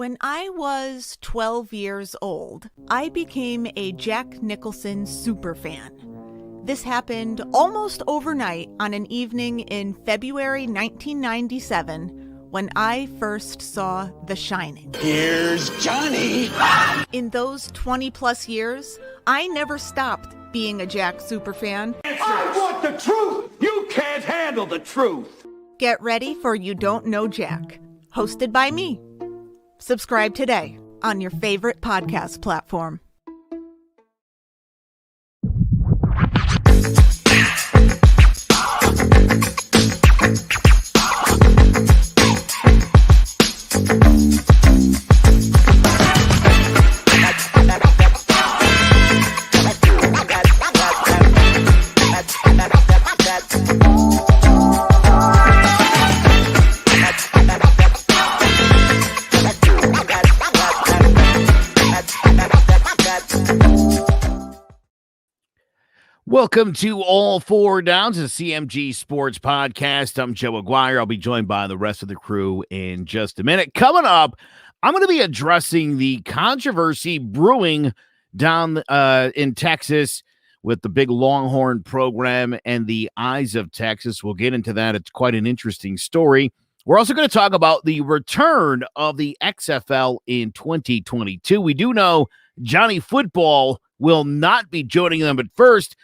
When I was 12 years old, I became a Jack Nicholson superfan. This happened almost overnight on an evening in February 1997 when I first saw The Shining. Here's Johnny! In those 20 plus years, I never stopped being a Jack superfan. I want the truth! You can't handle the truth! Get ready for You Don't Know Jack, hosted by me. Subscribe today on your favorite podcast platform. Welcome to All Four Downs, a CMG Sports Podcast. I'm Joe Aguirre. I'll be joined by the rest of the crew in just a minute. Coming up, I'm going to be addressing the controversy brewing down in Texas with the big Longhorn program and the Eyes of Texas. We'll get into that. It's quite an interesting story. We're also going to talk about the return of the XFL in 2022. We do know Johnny Football will not be joining them, but first,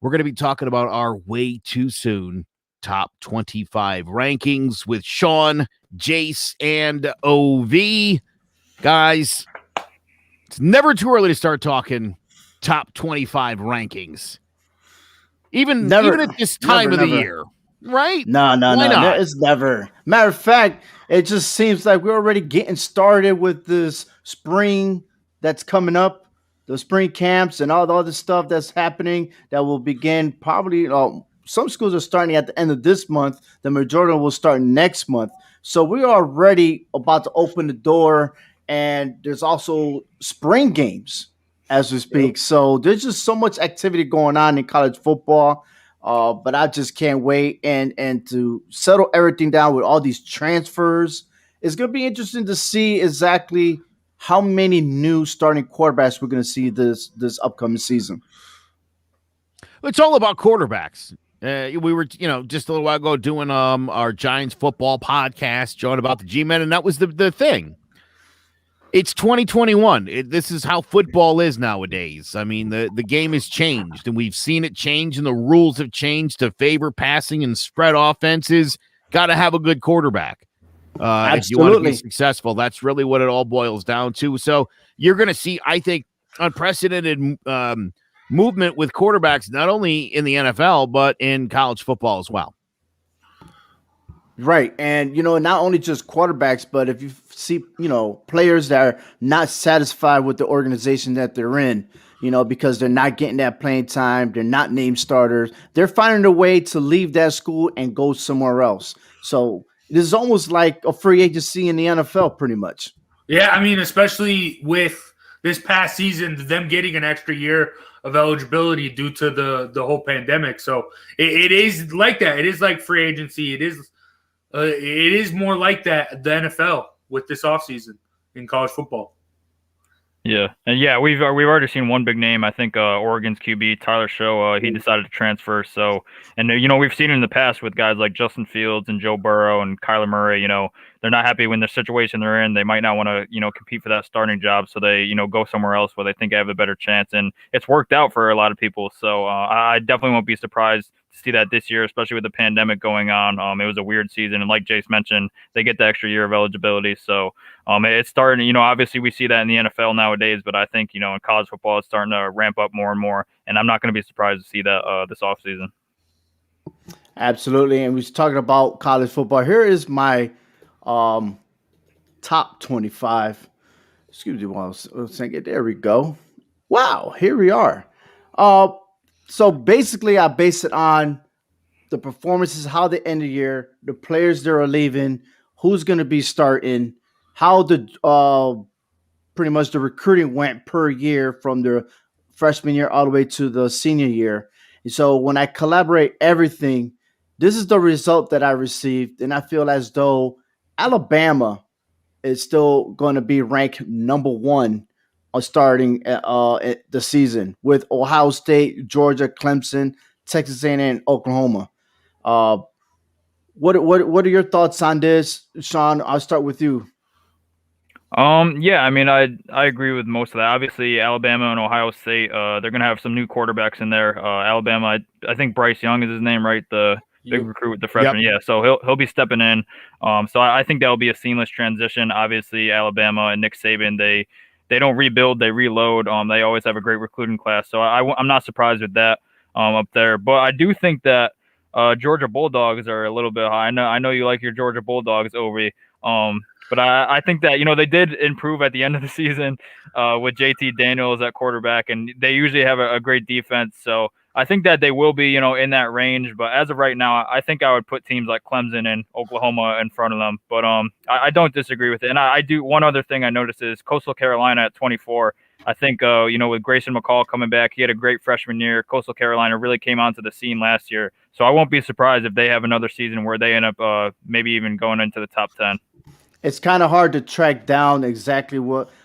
we're going to be talking about our way too soon top 25 rankings with Sean, Jace, and OV. Guys, it's never too early to start talking top 25 rankings. Even at this time of the year, right? No. It's never. Matter of fact, it just seems like we're already getting started with this spring that's coming up. The spring camps and all the other stuff that's happening that will begin probably, some schools are starting at the end of this month. The majority will start next month. So we are already about to open the door, and there's also spring games as we speak. Yep. So there's just so much activity going on in college football, but I just can't wait. And to settle everything down with all these transfers, it's going to be interesting to see exactly how many new starting quarterbacks we're going to see this upcoming season. It's all about quarterbacks. We were, just a little while ago doing our Giants football podcast, John, about the G-Men, and that was the thing. It's 2021. This is how football is nowadays. I mean, the game has changed, and we've seen it change, and the rules have changed to favor passing and spread offenses. Got to have a good quarterback. If you want to be successful, that's really what it all boils down to. So you're going to see, I think, unprecedented movement with quarterbacks, not only in the NFL, but in college football as well. Right. And, not only just quarterbacks, but if you see, players that are not satisfied with the organization that they're in, because they're not getting that playing time, they're not named starters, they're finding a way to leave that school and go somewhere else. So this is almost like a free agency in the NFL, pretty much. Yeah, I mean, especially with this past season, them getting an extra year of eligibility due to the whole pandemic. So it is like that. It is like free agency. It is more like that, the NFL, with this offseason in college football. Yeah, and we've already seen one big name. I think Oregon's QB Tyler Show. He decided to transfer. So, and we've seen it in the past with guys like Justin Fields and Joe Burrow and Kyler Murray. They're not happy when the situation they're in. They might not want to compete for that starting job, so they go somewhere else where they think they have a better chance. And it's worked out for a lot of people. So I definitely won't be surprised to see that this year, especially with the pandemic going on. It was a weird season, and like Jace mentioned, they get the extra year of eligibility. So it's starting. Obviously we see that in the NFL nowadays, but I think in college football it's starting to ramp up more and more. And I'm not going to be surprised to see that this offseason. Absolutely, and we was talking about college football. Here is my top 25. Excuse me while I was thinking. There we go. Wow, here we are. So basically, I base it on the performances, how they end the year, the players that are leaving, who's going to be starting, how the pretty much the recruiting went per year from the freshman year all the way to the senior year. And so when I collaborate everything, this is the result that I received, and I feel as though Alabama is still going to be ranked number one starting the season with Ohio State, Georgia, Clemson, Texas A&M, and Oklahoma. Uh, what are your thoughts on this, Sean? I'll start with you. Yeah, I mean, I agree with most of that. Obviously, Alabama and Ohio State, they're gonna have some new quarterbacks in there. Alabama, I think Bryce Young is his name, right? The big recruit, the freshman. Yep. Yeah, so he'll be stepping in. So I think that'll be a seamless transition. Obviously, Alabama and Nick Saban, they don't rebuild, they reload. They always have a great recruiting class. So I'm not surprised with that up there. But I do think that Georgia Bulldogs are a little bit high. I know you like your Georgia Bulldogs, Ovi. But I think that, they did improve at the end of the season with JT Daniels at quarterback, and they usually have a great defense. So I think that they will be, in that range. But as of right now, I think I would put teams like Clemson and Oklahoma in front of them. But I don't disagree with it. And I do. One other thing I noticed is Coastal Carolina at 24. I think, with Grayson McCall coming back, he had a great freshman year. Coastal Carolina really came onto the scene last year. So I won't be surprised if they have another season where they end up maybe even going into the top 10. It's kind of hard to track down exactly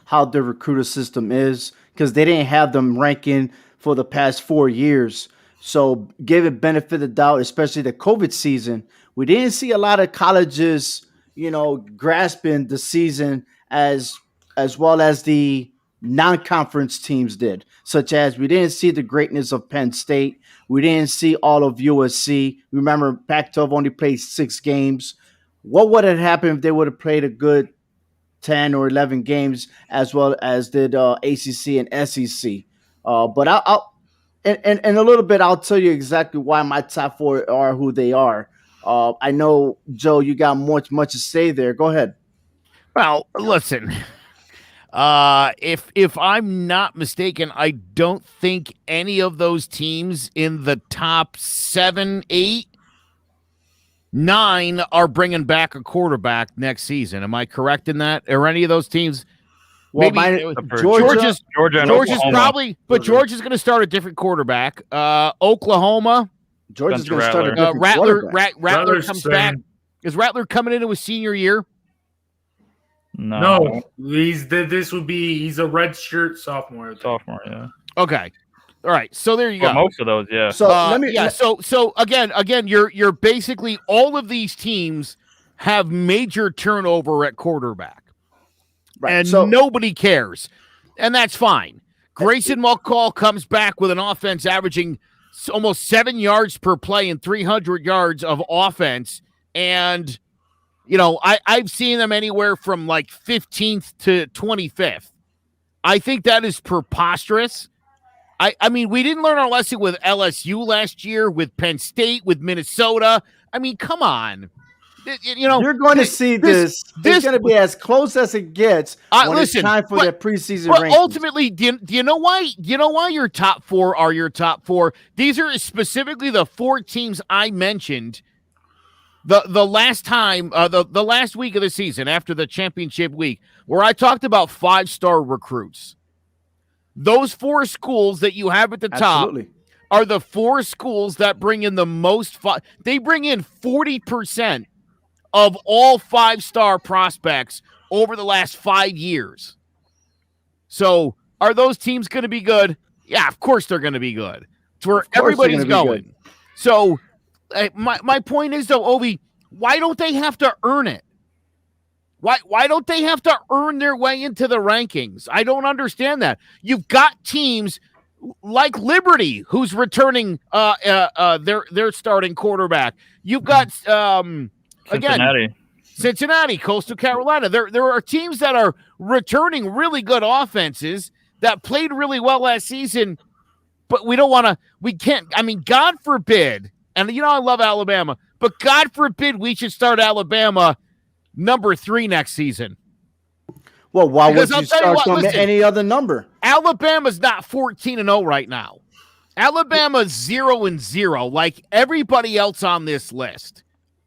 how the recruiter system is because they didn't have them ranking for the past 4 years. So give it benefit of the doubt, especially the COVID season. We didn't see a lot of colleges, grasping the season as well as the non-conference teams did, such as we didn't see the greatness of Penn State. We didn't see all of USC. Remember, Pac-12 only played 6 games. What would have happened if they would have played a good 10 or 11 games as well as did ACC and SEC? But I'll in a little bit, I'll tell you exactly why my top 4 are who they are. I know, Joe, you got much to say there. Go ahead. Well, listen, if I'm not mistaken, I don't think any of those teams in the top 7, 8, 9 are bringing back a quarterback next season. Am I correct in that? Are any of those teams? Well, maybe Georgia and Georgia's Oklahoma. probably, but Georgia's going to start a different quarterback. Oklahoma, Georgia's going to start a different quarterback. Rattler comes back. Is Rattler coming into his senior year? No. He's a red shirt sophomore. Sophomore, yeah. Okay. All right, so there you go. Most of those, yeah. So So again, you're basically all of these teams have major turnover at quarterback, right? And nobody cares, and that's fine. Grayson McCall comes back with an offense averaging almost 7 yards per play and 300 yards of offense, and I've seen them anywhere from like 15th to 25th. I think that is preposterous. I mean, we didn't learn our lesson with LSU last year, with Penn State, with Minnesota. I mean, come on. You're going to see this. It's going to be as close as it gets when it's time for their preseason rankings. Ultimately, do you know why? Your top 4 are your top 4? These are specifically the 4 teams I mentioned the last time, the last week of the season after the championship week, where I talked about 5-star recruits. Those 4 schools that you have at the top are the 4 schools that bring in the most. They bring in 40% of all 5-star prospects over the last 5 years. So are those teams going to be good? Yeah, of course they're going to be good. It's where everybody's going. So my point is, though, Ovi, why don't they have to earn it? Why don't they have to earn their way into the rankings? I don't understand that. You've got teams like Liberty, who's returning their starting quarterback. You've got Cincinnati, Coastal Carolina. There are teams that are returning really good offenses that played really well last season, but we can't. I mean, God forbid, and I love Alabama, but God forbid we should start Alabama number 3 next season. Well, why would you start them at any other number? Alabama's not 14-0 right now. Alabama's 0-0, like everybody else on this list.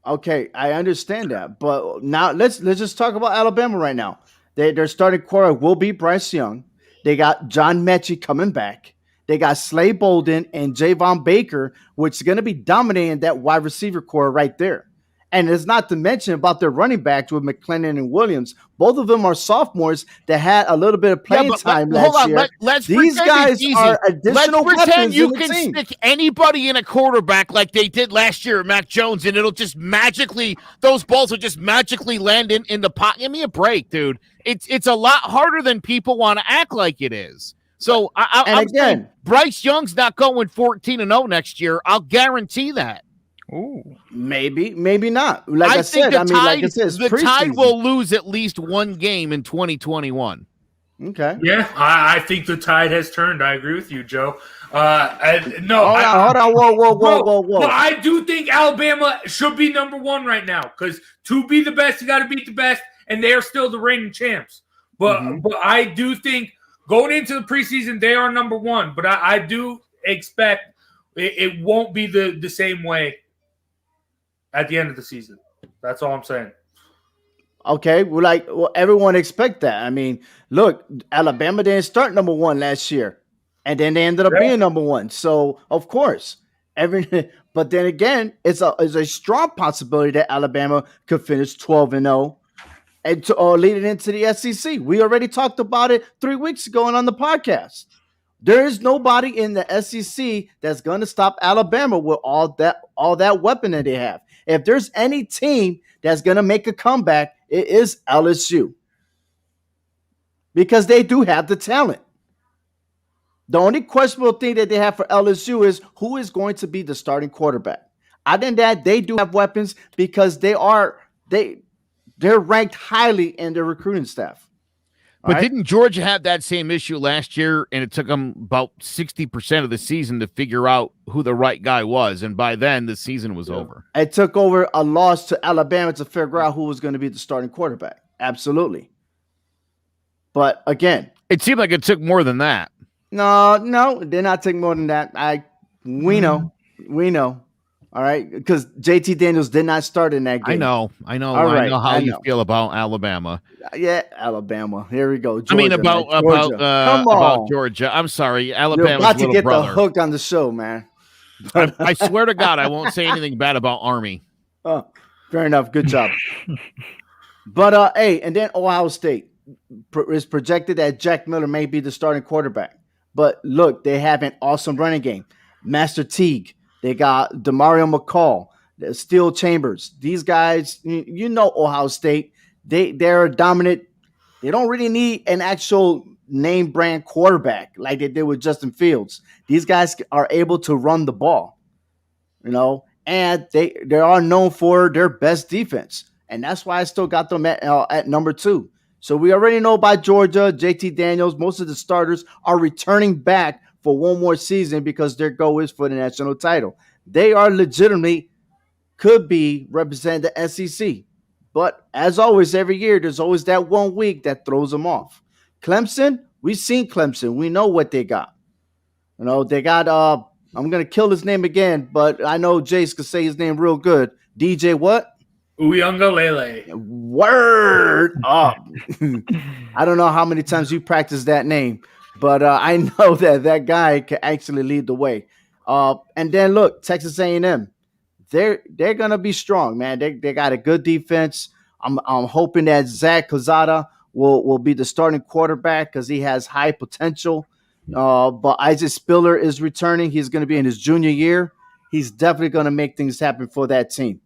Okay, I understand that, but now let's just talk about Alabama right now. Their starting quarterback will be Bryce Young. They got John Mechie coming back. They got Slade Bolden and Javon Baker, which is going to be dominating that wide receiver core right there. And it's not to mention about their running backs with McClendon and Williams. Both of them are sophomores that had a little bit of playing time last year. Let's These guys are additional weapons you in the can team. stick anybody in a quarterback like they did last year, Mac Jones, and it'll just magically, those balls will just magically land in the pot. Give me a break, dude. It's a lot harder than people want to act like it is. So I'm saying Bryce Young's not going 14-0 next year. I'll guarantee that. Ooh. Maybe not. Like I said, the Tide will lose at least one game in 2021. Okay. Yeah, I think the tide has turned. I agree with you, Joe. Hold on. Whoa. But I do think Alabama should be number one right now because to be the best, you got to beat the best, and they are still the reigning champs. But I do think going into the preseason, they are number one. But I do expect it won't be the same way at the end of the season. That's all I'm saying. Okay, well, everyone expect that. I mean, look, Alabama didn't start number one last year, and then they ended up being number one. So, of course, but then again, it's a strong possibility that Alabama could finish 12-0 and lead it into the SEC. We already talked about it 3 weeks ago and on the podcast. There is nobody in the SEC that's going to stop Alabama with all that weapon that they have. If there's any team that's going to make a comeback, it is LSU. Because they do have the talent. The only questionable thing that they have for LSU is who is going to be the starting quarterback. Other than that, they do have weapons because they're ranked highly in their recruiting staff. But didn't Georgia have that same issue last year, and it took them about 60% of the season to figure out who the right guy was, and by then the season was over. It took over a loss to Alabama to figure out who was going to be the starting quarterback. Absolutely. But again, it seemed like it took more than that. No, it did not take more than that. We know. All right, because JT Daniels did not start in that game. I know how you feel about Alabama. Yeah, Alabama. Here we go. Georgia, about Georgia. I'm sorry, Alabama's You're about to get brother. the hook on the show, man. I swear to God, I won't say anything bad about Army. Oh, fair enough. Good job. But and then Ohio State is projected that Jack Miller may be the starting quarterback. But look, they have an awesome running game. Master Teague. They got DeMario McCall, Steel Chambers. These guys, Ohio State, they're dominant. They don't really need an actual name brand quarterback like they did with Justin Fields. These guys are able to run the ball, and they are known for their best defense. And that's why I still got them at number 2. So we already know about Georgia, JT Daniels. Most of the starters are returning back for one more season because their goal is for the national title. They are legitimately could be representing the SEC. But as always, every year, there's always that 1 week that throws them off. Clemson, we've seen Clemson. We know what they got. They got, I'm going to kill his name again, but I know Jace could say his name real good. DJ what? Uyunglele. Word up. I don't know how many times you practiced that name. But I know that guy can actually lead the way. And then look, Texas A&M, they're gonna be strong, man. They got a good defense. I'm hoping that Zach Calzada will be the starting quarterback because he has high potential. But Isaac Spiller is returning. He's going to be in his junior year. He's definitely going to make things happen for that team.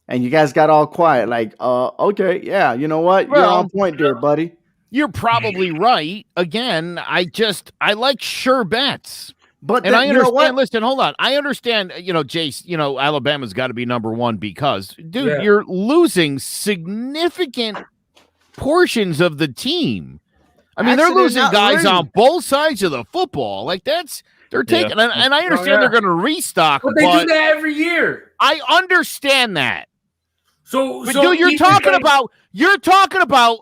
And you guys got all quiet, like, okay, yeah, you know what? You're on point there, buddy. You're probably right. Again, I like sure bets. But and then, I understand. You know listen, hold on. I understand, Jace, Alabama's got to be number 1 because, dude, you're losing significant portions of the team. I mean, they're losing guys on both sides of the football. Like they're taking, and I understand they're going to restock. But they do that every year. I understand that. So dude, you're talking about.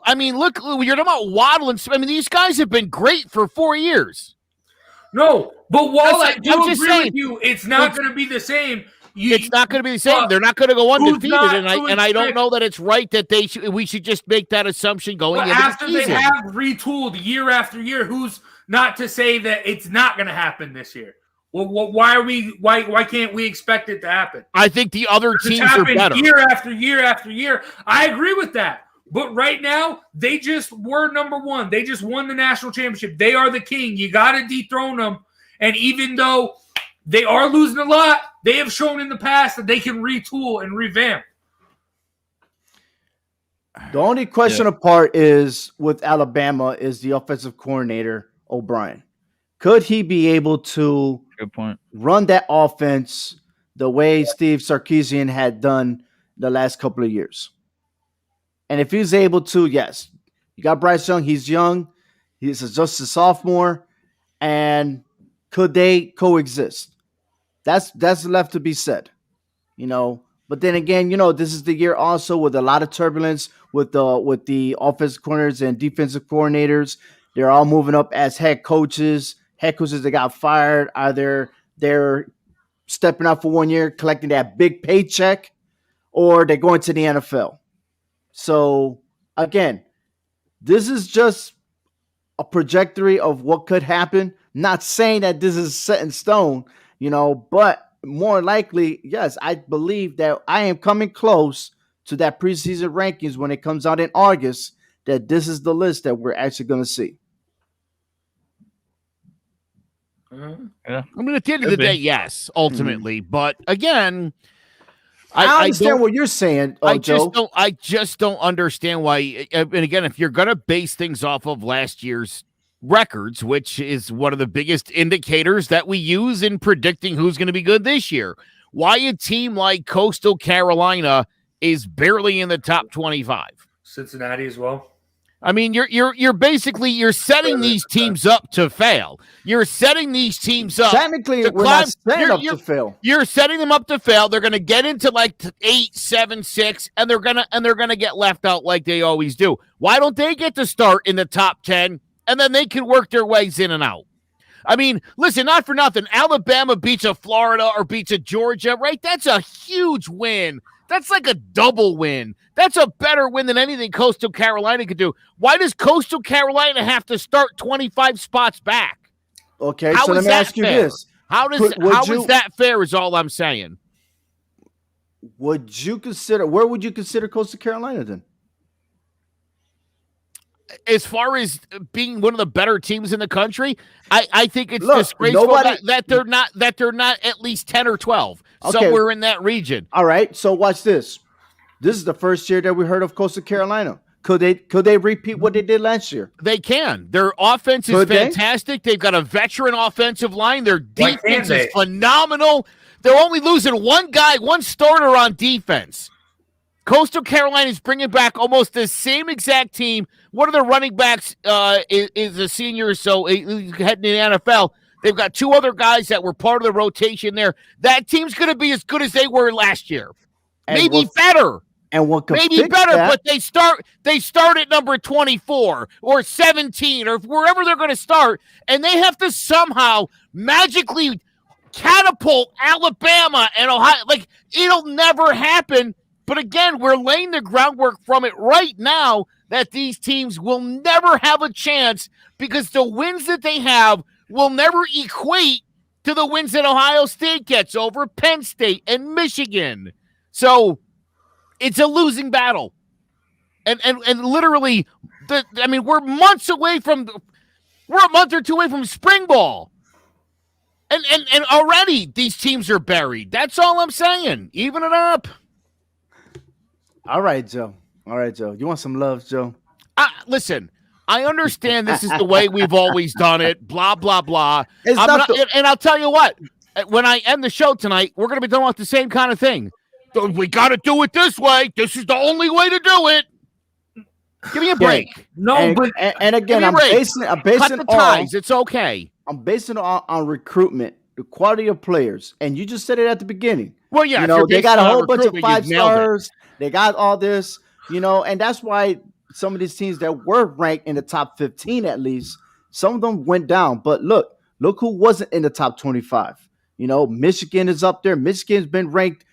I mean, look, you're talking about Waddle and. I mean, these guys have been great for 4 years. No, but while I do agree with you, it's not going to be the same. It's not going to be the same. They're not going to go undefeated, and I don't know that it's right that we should just make that assumption going into the season. After they have retooled year after year, who's not to say that it's not going to happen this year? Well, why can't we expect it to happen? I think the other teams are better. Year after year after year. I agree with that. But right now, they just were number one. They just won the national championship. They are the king. You got to dethrone them. And even though they are losing a lot, they have shown in the past that they can retool and revamp. The only question apart is with Alabama is the offensive coordinator, O'Brien. Could he be able to run that offense the way Steve Sarkisian had done the last couple of years? And if he's able to, yes. You got Bryce Young. He's young. He's just a sophomore. And could they coexist? That's left to be said. But then again, this is the year also with a lot of turbulence with the offensive corners and defensive coordinators. They're all moving up as head coaches. Head coaches that got fired, either they're stepping out for 1 year, collecting that big paycheck, or they're going to the NFL. So again, this is just a trajectory of what could happen. Not saying that this is set in stone, but more likely, yes, I believe that I am coming close to that preseason rankings when it comes out in August, that this is the list that we're actually going to see. Yeah. I mean, at the end of the day, yes, ultimately. But again, I understand what you're saying, Joe. I just don't understand why. And again, if you're going to base things off of last year's records, which is one of the biggest indicators that we use in predicting who's going to be good this year, why a team like Coastal Carolina is barely in the top 25. Cincinnati as well. I mean, you're basically setting these teams up to fail. You're setting these teams up. Technically, we're not setting up to fail. You're setting them up to fail. They're going to get into like 8, 7, 6, and they're gonna get left out like they always do. Why don't they get to start in the top 10, and then they can work their ways in and out? I mean, listen, not for nothing. Alabama beats a Florida or beats a Georgia, right? That's a huge win. That's like a double win. That's a better win than anything Coastal Carolina could do. Why does Coastal Carolina have to start 25 spots back? Okay, so let me ask you this. How is that fair is all I'm saying. Where would you consider Coastal Carolina then? As far as being one of the better teams in the country, I think it's disgraceful that they're not at least 10 or 12, somewhere in that region. All right, so watch this. This is the first year that we heard of Coastal Carolina. Could they repeat what they did last year? They can. Their offense is fantastic. They've got a veteran offensive line. Their defense is phenomenal. They're only losing one starter on defense. Coastal Carolina is bringing back almost the same exact team. One of their running backs is a senior, so he's heading to the NFL. They've got 2 other guys that were part of the rotation there. That team's going to be as good as they were last year. Maybe better. And what could maybe better, but they start at number 24 or 17 or wherever they're going to start, and they have to somehow magically catapult Alabama and Ohio. Like, it'll never happen. But again, we're laying the groundwork from it right now that these teams will never have a chance because the wins that they have will never equate to the wins that Ohio State gets over Penn State and Michigan. So it's a losing battle. And literally, we're a month or 2 away from spring ball. And already these teams are buried. That's all I'm saying. Even it up. All right, Joe. You want some love, Joe? Listen, I understand this is the way we've always done it, blah, blah, blah. And I'll tell you what, when I end the show tonight, we're going to be doing the same kind of thing. We got to do it this way. This is the only way to do it. Give me a break. And again, I'm basing Cut the ties. It's okay. I'm basing it on recruitment, the quality of players. And you just said it at the beginning. Well, yeah. They got a whole bunch of 5 stars. They got all this, and that's why some of these teams that were ranked in the top 15 at least, some of them went down. But look who wasn't in the top 25. Michigan is up there. Michigan's been ranked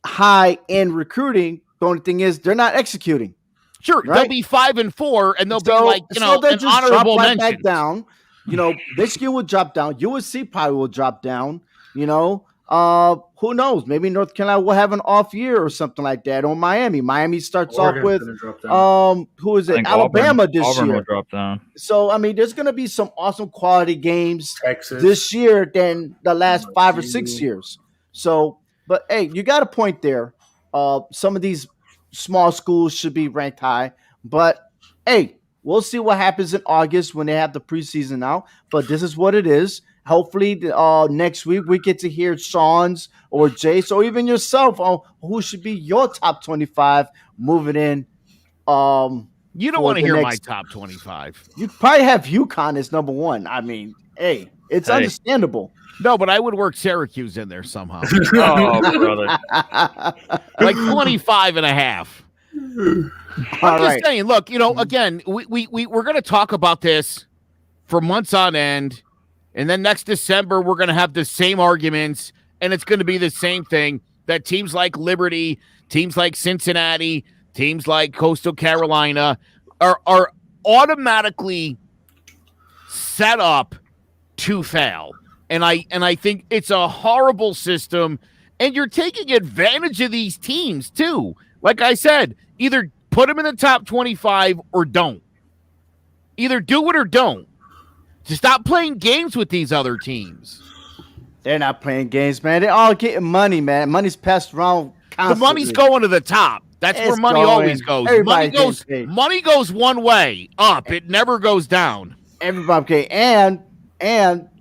high in recruiting. The only thing is they're not executing. Sure, right? They'll be 5 and 4, and they'll be an honorable mention. Back down. Michigan will drop down. USC probably will drop down. Who knows? Maybe North Carolina will have an off year or something like that. Or Miami. Miami starts off with who is it? Alabama this Auburn year. Will drop down. So there's going to be some awesome quality games Texas this year than the last 5 or 6 years. So, but hey, you got a point there. Some of these small schools should be ranked high, but hey, we'll see what happens in August when they have the preseason out. But this is what it is. Hopefully, next week we get to hear Sean's or Jace or even yourself on who should be your top 25 moving in. You don't want to hear my top 25. You probably have UConn as number one. I mean, hey, it's understandable. No, but I would work Syracuse in there somehow. Oh, brother. Like 25 and a half. I'm just saying, look, again, we're going to talk about this for months on end. And then next December, we're going to have the same arguments. And it's going to be the same thing that teams like Liberty, teams like Cincinnati, teams like Coastal Carolina are automatically set up to fail. And I think it's a horrible system. And you're taking advantage of these teams, too. Like I said, either put them in the top 25 or don't. Either do it or don't. To stop playing games with these other teams. They're not playing games, man. They're all getting money, man. Money's passed around constantly. The money's going to the top. That's where money always goes. Money goes one way, up. It never goes down. Everybody, and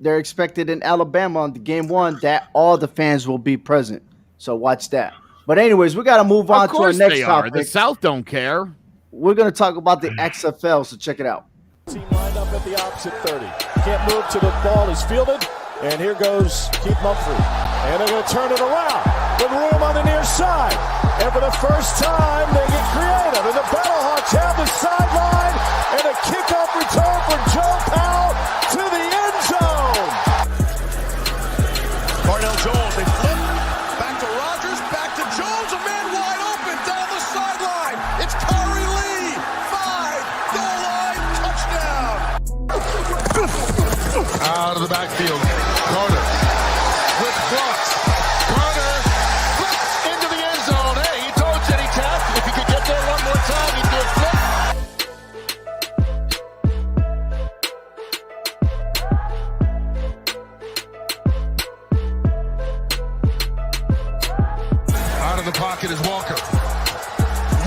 they're expected in Alabama on the game one that all the fans will be present. So watch that. But anyways, we got to move on to our next topic. The South don't care. We're going to talk about the XFL, so check it out. Team lined up at the opposite 30. Can't move till the ball is fielded. And here goes Keith Mumphrey. And they're going to turn it around with room on the near side. And for the first time, they get creative. And the Battlehawks have the sideline. And a kickoff return for Joe Powell to the end zone. Cardell Jones, they flip. Back to Rodgers, back to Jones. A man wide open down the sideline. It's Corey Lee. 5, goal line, touchdown. Out of the backfield. Carter with blocks. Carter flips into the end zone. Hey, he told Jenny Taft if he could get there one more time, he'd do a flip. Out of the pocket is Walker.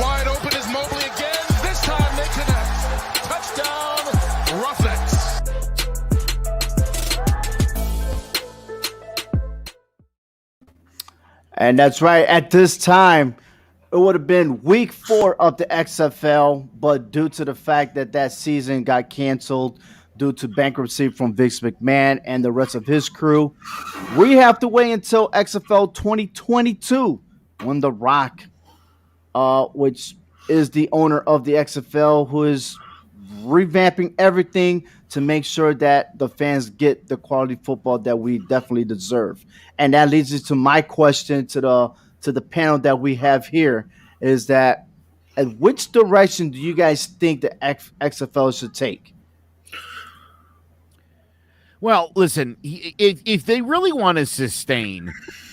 Wide open is Mobley again. This time they connect. Touchdown, Roughnecks. And that's right. At this time, it would have been week 4 of the XFL, but due to the fact that season got canceled due to bankruptcy from Vince McMahon and the rest of his crew, we have to wait until XFL 2022 when The Rock, which is the owner of the XFL, who is revamping everything to make sure that the fans get the quality football that we definitely deserve. And that leads us to my question to the panel that we have here, is that at which direction do you guys think the XFL should take? Well, listen, if they really want to sustain,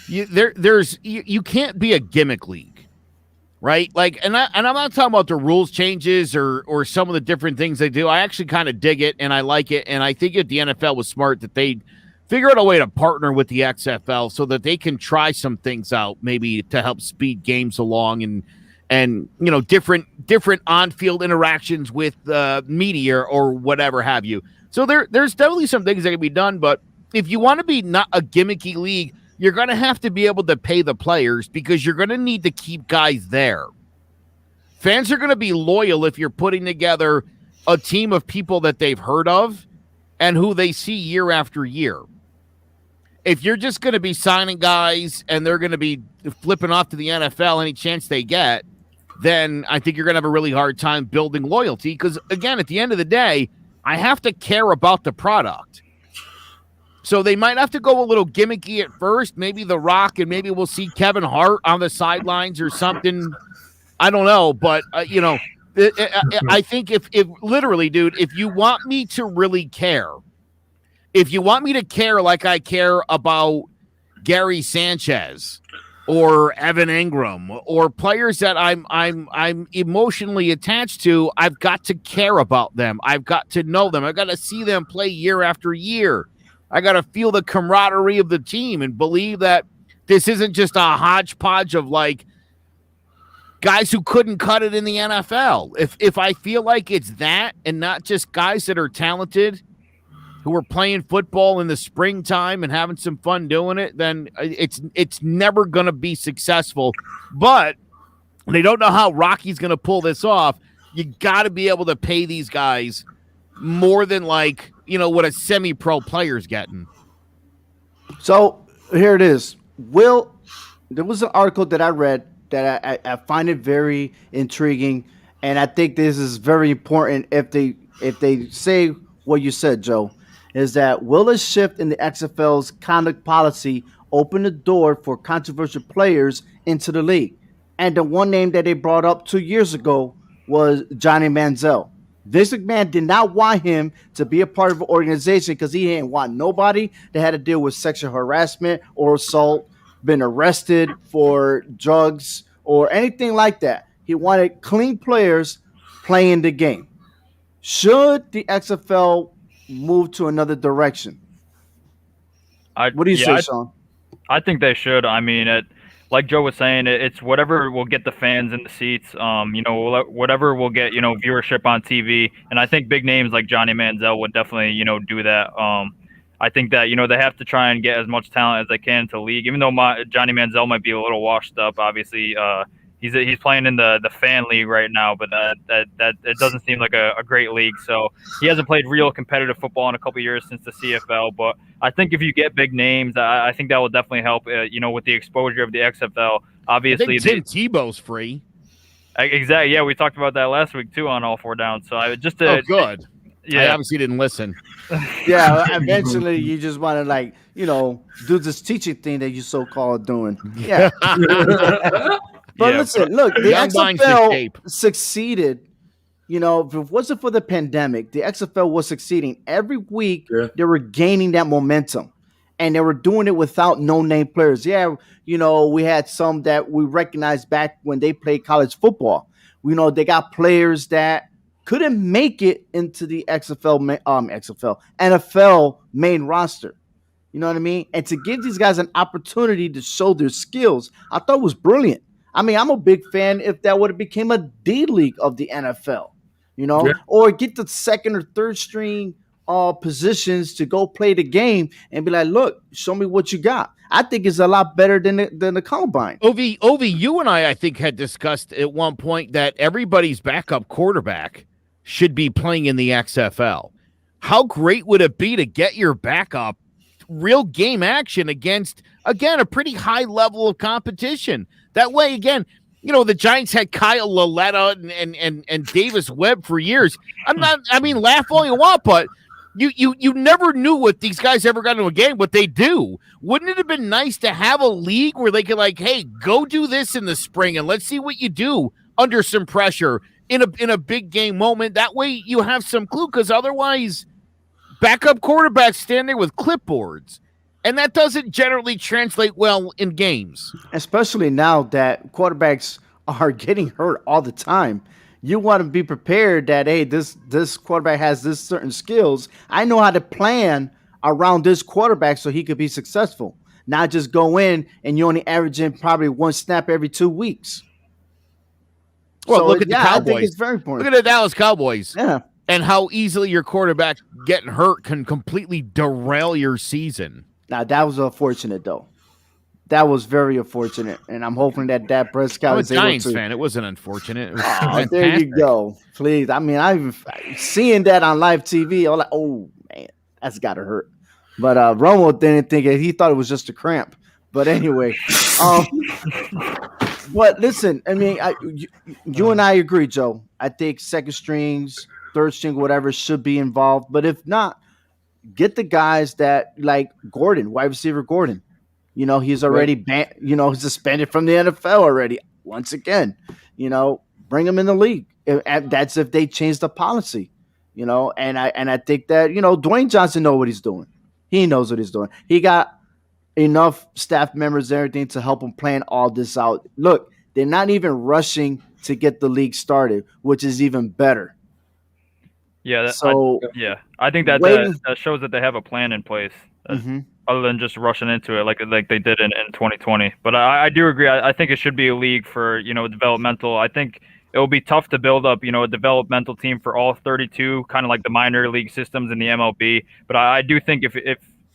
you can't be a gimmick league, right? Like, and I'm not talking about the rules changes or some of the different things they do. I actually kind of dig it and I like it, and I think if the NFL was smart, that they'd figure out a way to partner with the XFL so that they can try some things out, maybe to help speed games along and different on-field interactions with media or whatever have you. So there's definitely some things that can be done, but if you want to be not a gimmicky league, you're going to have to be able to pay the players because you're going to need to keep guys there. Fans are going to be loyal if you're putting together a team of people that they've heard of and who they see year after year. If you're just going to be signing guys and they're going to be flipping off to the NFL any chance they get, then I think you're going to have a really hard time building loyalty because, again, at the end of the day, I have to care about the product. So they might have to go a little gimmicky at first, maybe The Rock, and maybe we'll see Kevin Hart on the sidelines or something. I don't know, but, I think if literally, dude, if you want me to really care, If you want me to care like I care about Gary Sanchez or Evan Ingram or players that I'm emotionally attached to, I've got to care about them. I've got to know them. I've got to see them play year after year. I got to feel the camaraderie of the team and believe that this isn't just a hodgepodge of like guys who couldn't cut it in the NFL. If I feel like it's that and not just guys that are talented who are playing football in the springtime and having some fun doing it, then it's never going to be successful. But they don't know how Rocky's going to pull this off. You got to be able to pay these guys more than like, what a semi-pro player's getting. So here it is. There was an article that I read that I find it very intriguing, and I think this is very important if they say what you said, Joe, is that will a shift in the XFL's conduct policy open the door for controversial players into the league? And the one name that they brought up 2 years ago was Johnny Manziel. Vince McMahon did not want him to be a part of an organization because he didn't want nobody that had to deal with sexual harassment or assault, been arrested for drugs or anything like that. He wanted clean players playing the game. Should the XFL move to another direction? What do you say, Sean? I think they should. I mean, like Joe was saying, it's whatever will get the fans in the seats. Whatever will get viewership on TV. And I think big names like Johnny Manziel would definitely do that. I think that they have to try and get as much talent as they can into the league. Even though Johnny Manziel might be a little washed up, obviously he's playing in the fan league right now, but that it doesn't seem like a great league. So he hasn't played real competitive football in a couple years since the CFL. But I think if you get big names, I think that will definitely help. With the exposure of the XFL. Obviously, I think Tim Tebow's free. Exactly. Yeah, we talked about that last week too on All Four Downs. So I just good. Yeah, I obviously didn't listen. Yeah, eventually you just want to do this teaching thing that you so-called doing. Yeah. But listen, look, the XFL succeeded. If it wasn't for the pandemic, the XFL was succeeding. Every week they were gaining that momentum. And they were doing it without no-name players. Yeah, we had some that we recognized back when they played college football. They got players that couldn't make it into the NFL main roster. You know what I mean? And to give these guys an opportunity to show their skills, I thought was brilliant. I mean, I'm a big fan if that would have became a D league of the NFL, or get the second or third string positions to go play the game and be like, look, show me what you got. I think it's a lot better than the combine. Ovi, you and I think had discussed at one point that everybody's backup quarterback should be playing in the XFL. How great would it be to get your backup real game action against, again, a pretty high level of competition? That way, again, the Giants had Kyle Laletta and Davis Webb for years. Laugh all you want, but you never knew what these guys ever got into a game, what they do. Wouldn't it have been nice to have a league where they could hey, go do this in the spring and let's see what you do under some pressure in a big game moment? That way you have some clue, because otherwise backup quarterbacks stand there with clipboards. And that doesn't generally translate well in games. Especially now that quarterbacks are getting hurt all the time. You want to be prepared that, hey, this quarterback has this certain skills. I know how to plan around this quarterback so he could be successful. Not just go in and you're only averaging probably one snap every 2 weeks. Well, look at the Cowboys. I think it's very important. Look at the Dallas Cowboys. Yeah. And how easily your quarterback getting hurt can completely derail your season. Now, that was unfortunate, though. That was very unfortunate, and I'm hoping that Dak Prescott is able to. I'm a Giants fan. It wasn't unfortunate. It was fantastic. There you go. Please. I mean, I've seeing that on live TV. I'm like, oh, man, that's got to hurt. But Romo didn't think it. He thought it was just a cramp. But anyway. But listen, I mean, you and I agree, Joe. I think second strings, third string, whatever, should be involved. But if not, get the guys that like Gordon, wide receiver Gordon. He's already banned, he's suspended from the NFL already. Once again, bring him in the league. That's if they change the policy, and I think that, Dwayne Johnson know what he's doing. He knows what he's doing. He got enough staff members and everything to help him plan all this out. Look, they're not even rushing to get the league started, which is even better. Yeah. I think that that shows that they have a plan in place, other than just rushing into it like they did in 2020. But I do agree. I think it should be a league for developmental. I think it will be tough to build up a developmental team for all 32, kind of like the minor league systems in the MLB. But I do think if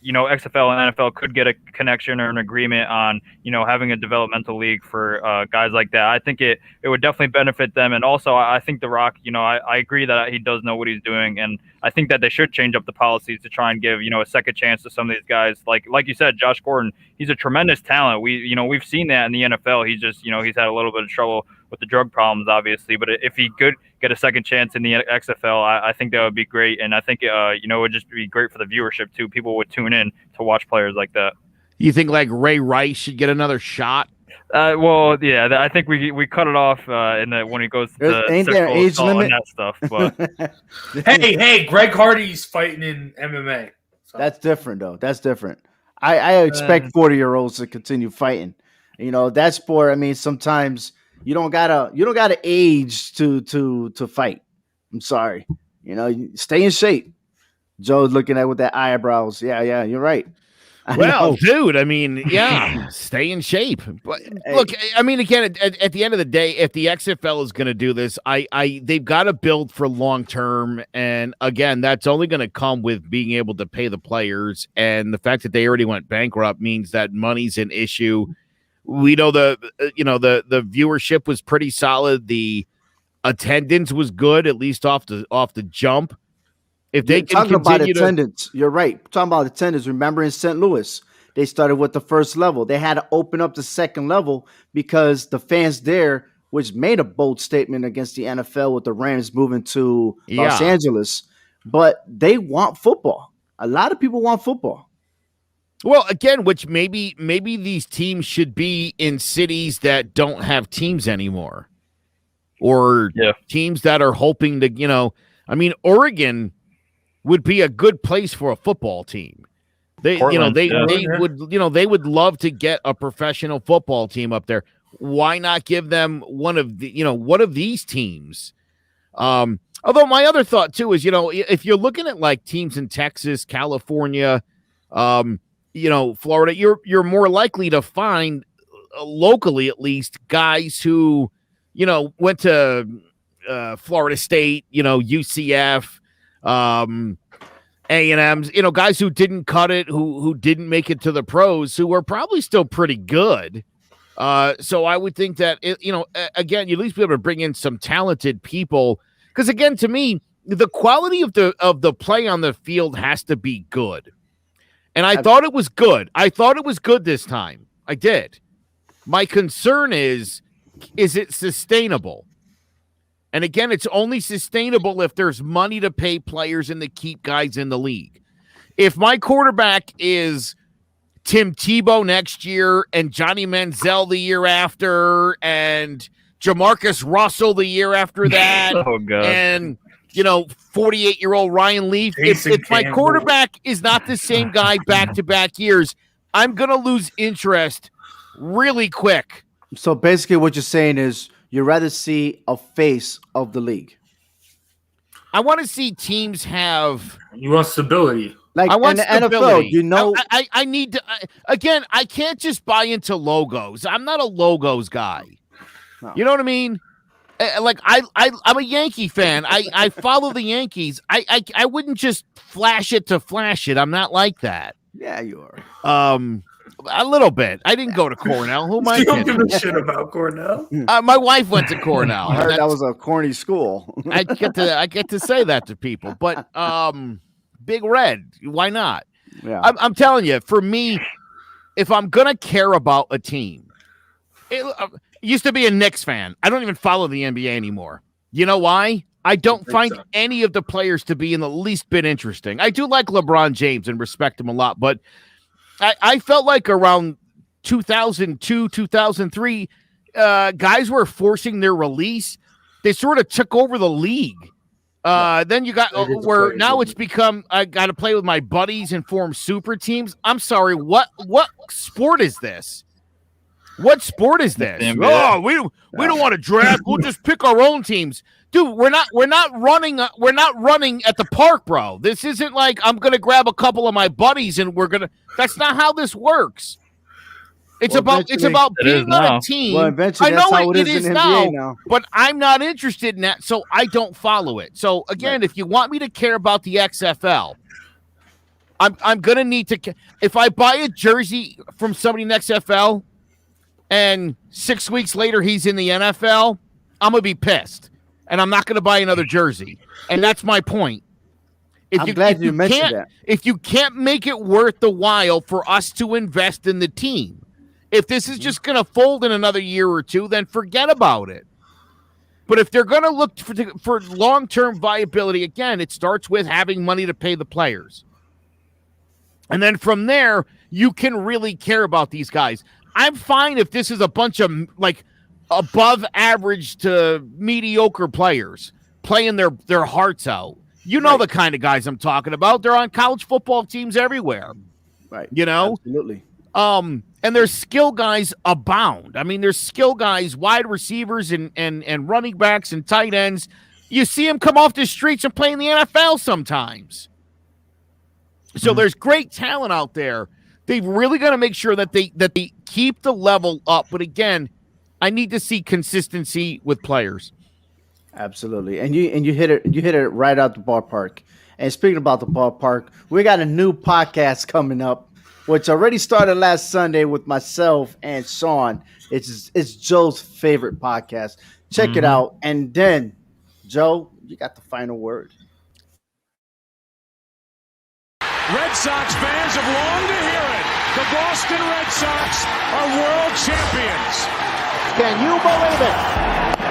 XFL and NFL could get a connection or an agreement on, having a developmental league for guys like that, I think it would definitely benefit them. And also, I think The Rock, I agree that he does know what he's doing. And I think that they should change up the policies to try and give, a second chance to some of these guys. Like you said, Josh Gordon, he's a tremendous talent. We've seen that in the NFL. He's just, he's had a little bit of trouble with the drug problems, obviously. But if he could get a second chance in the XFL, I think that would be great. And I think, it would just be great for the viewership, too. People would tune in to watch players like that. You think like Ray Rice should get another shot? Well, yeah, I think we cut it off when he goes to ain't there age limit and that stuff. But hey, Greg Hardy's fighting in MMA. So. That's different, though. That's different. I expect 40-year-olds to continue fighting. That sport. I mean, sometimes you don't gotta age to fight. I'm sorry. Stay in shape. Joe's looking at with that eyebrows. Yeah, you're right. Well, dude, I mean, yeah, stay in shape. But look, I mean, again, at the end of the day, if the XFL is going to do this, they've got to build for long term, and again, that's only going to come with being able to pay the players. And the fact that they already went bankrupt means that money's an issue. We know the viewership was pretty solid. The attendance was good, at least off the jump. If they can talking about attendance, you're right. Talking about attendance, remember in St. Louis, they started with the first level. They had to open up the second level because the fans there, which made a bold statement against the NFL with the Rams moving to Los Angeles, but they want football. A lot of people want football. Well, again, which maybe these teams should be in cities that don't have teams anymore, or teams that are hoping to, I mean, Oregon would be a good place for a football team. They would love to get a professional football team up there. Why not give them one of these teams? Although my other thought too is, if you're looking at like teams in Texas, California, Florida, you're more likely to find locally, at least, guys who, went to Florida State, UCF, A&M's, guys who didn't cut it, who didn't make it to the pros, who are probably still pretty good. So I would think that, again, you at least be able to bring in some talented people. Because again, to me, the quality of the play on the field has to be good. And I thought it was good. I thought it was good this time. I did. My concern is it sustainable? And again, it's only sustainable if there's money to pay players and to keep guys in the league. If my quarterback is Tim Tebow next year and Johnny Manziel the year after and Jamarcus Russell the year after that and, 48-year-old Ryan Leaf, if my quarterback is not the same guy back-to-back years, I'm going to lose interest really quick. So basically what you're saying is you'd rather see a face of the league. I want to see teams have. You want stability. Like I want in the stability. NFL, I need to. Again, I can't just buy into logos. I'm not a logos guy. No. You know what I mean? Like I'm a Yankee fan. I follow the Yankees. I wouldn't just flash it to flash it. I'm not like that. Yeah, you are. A little bit. I didn't go to Cornell. Who am I? You don't give a shit about Cornell. My wife went to Cornell. I heard that was a corny school. I get to say that to people, but Big Red. Why not? Yeah. I'm telling you. For me, if I'm gonna care about a team, used to be a Knicks fan. I don't even follow the NBA anymore. You know why? I don't find any of the players to be in the least bit interesting. I do like LeBron James and respect him a lot, but I felt like around 2002, 2003, guys were forcing their release. They sort of took over the league. Then you got where now it's become I got to play with my buddies and form super teams. I'm sorry, what sport is this? What sport is this? Oh, we don't want to draft. We'll just pick our own teams, dude. We're not running. We're not running at the park, bro. This isn't like I'm gonna grab a couple of my buddies and we're gonna. That's not how this works. It's about being on a team. Well, eventually, I know how it is in now, NBA now, but I'm not interested in that, so I don't follow it. So again, if you want me to care about the XFL, I'm gonna need to. If I buy a jersey from somebody in XFL, and 6 weeks later he's in the NFL, I'm gonna be pissed, and I'm not gonna buy another jersey. And that's my point. I'm glad you mentioned that. If you can't make it worth the while for us to invest in the team. If this is just going to fold in another year or two, then forget about it. But if they're going to look for long-term viability, again, it starts with having money to pay the players. And then from there, you can really care about these guys. I'm fine if this is a bunch of like above average to mediocre players playing their hearts out. You know the kind of guys I'm talking about. They're on college football teams everywhere. Right. You know? Absolutely. And there's skill guys abound. I mean, there's skill guys, wide receivers and running backs and tight ends. You see them come off the streets and play in the NFL sometimes. So there's great talent out there. They've really got to make sure that they keep the level up. But again, I need to see consistency with players. Absolutely. And you hit it right out the ballpark. And speaking about the ballpark, we got a new podcast coming up, which already started last Sunday with myself and Sean. It's Joe's favorite podcast. Check it out. And then, Joe, you got the final word. Red Sox fans have longed to hear it. The Boston Red Sox are world champions. Can you believe it?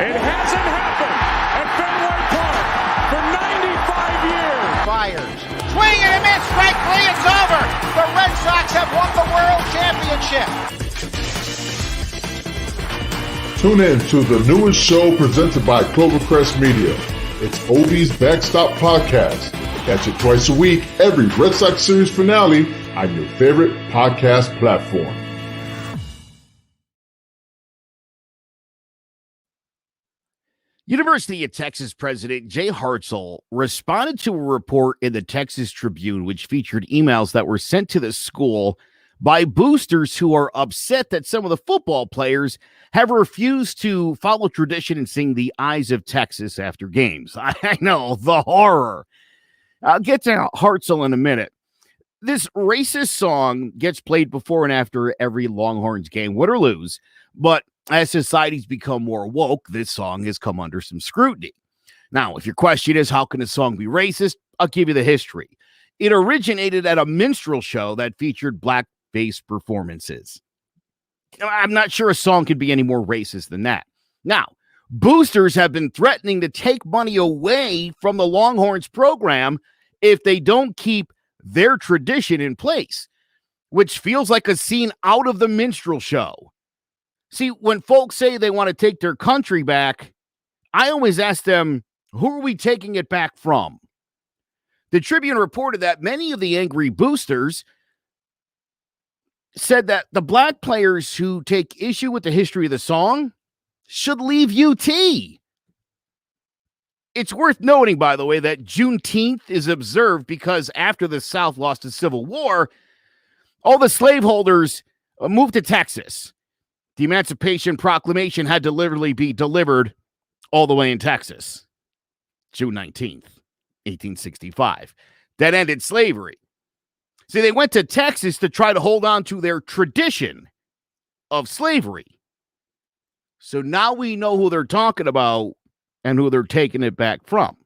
It hasn't happened at Fenway Park for 95 years. Fires. Swing and a miss. Strike three. It's over. The Red Sox have won the world championship. Tune in to the newest show presented by Clovercrest Media. It's Obie's Backstop Podcast. Catch it twice a week, every Red Sox series finale on your favorite podcast platform. University of Texas President Jay Hartzell responded to a report in the Texas Tribune which featured emails that were sent to the school by boosters who are upset that some of the football players have refused to follow tradition and sing the Eyes of Texas after games. I know, the horror. I'll get to Hartzell in a minute. This racist song gets played before and after every Longhorns game, win or lose, but as society's become more woke, this song has come under some scrutiny. Now, if your question is, how can a song be racist? I'll give you the history. It originated at a minstrel show that featured black-face performances. I'm not sure a song could be any more racist than that. Now, boosters have been threatening to take money away from the Longhorns program if they don't keep their tradition in place, which feels like a scene out of the minstrel show. See, when folks say they want to take their country back, I always ask them, who are we taking it back from? The Tribune reported that many of the angry boosters said that the black players who take issue with the history of the song should leave UT. It's worth noting, by the way, that Juneteenth is observed because after the South lost the Civil War, all the slaveholders moved to Texas. The Emancipation Proclamation had to literally be delivered all the way in Texas. June 19th, 1865. That ended slavery. See, they went to Texas to try to hold on to their tradition of slavery. So now we know who they're talking about and who they're taking it back from.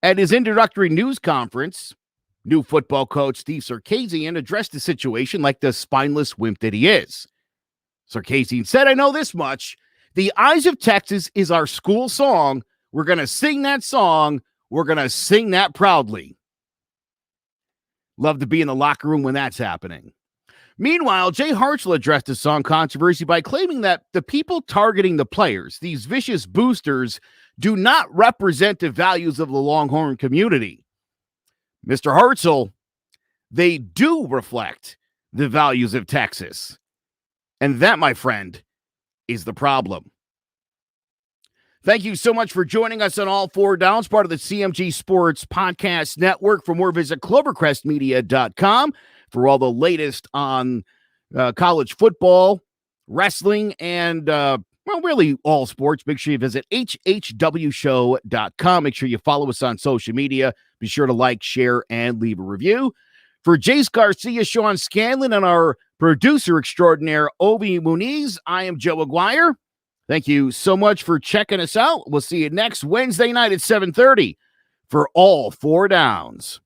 At his introductory news conference, new football coach Steve Sarkisian addressed the situation like the spineless wimp that he is. Sarkisian said, I know this much. The Eyes of Texas is our school song. We're going to sing that song. We're going to sing that proudly. Love to be in the locker room when that's happening. Meanwhile, Jay Hartzell addressed the song controversy by claiming that the people targeting the players, these vicious boosters, do not represent the values of the Longhorn community. Mr. Hartzell, they do reflect the values of Texas. And that, my friend, is the problem. Thank you so much for joining us on All Four Downs, part of the CMG Sports Podcast Network. For more, visit clovercrestmedia.com for all the latest on college football, wrestling, and, really all sports. Make sure you visit hhwshow.com. Make sure you follow us on social media. Be sure to like, share, and leave a review. For Jace Garcia, Sean Scanlon, and our producer extraordinaire, Obi Muniz, I am Joe Aguirre. Thank you so much for checking us out. We'll see you next Wednesday night at 7:30 for All Four Downs.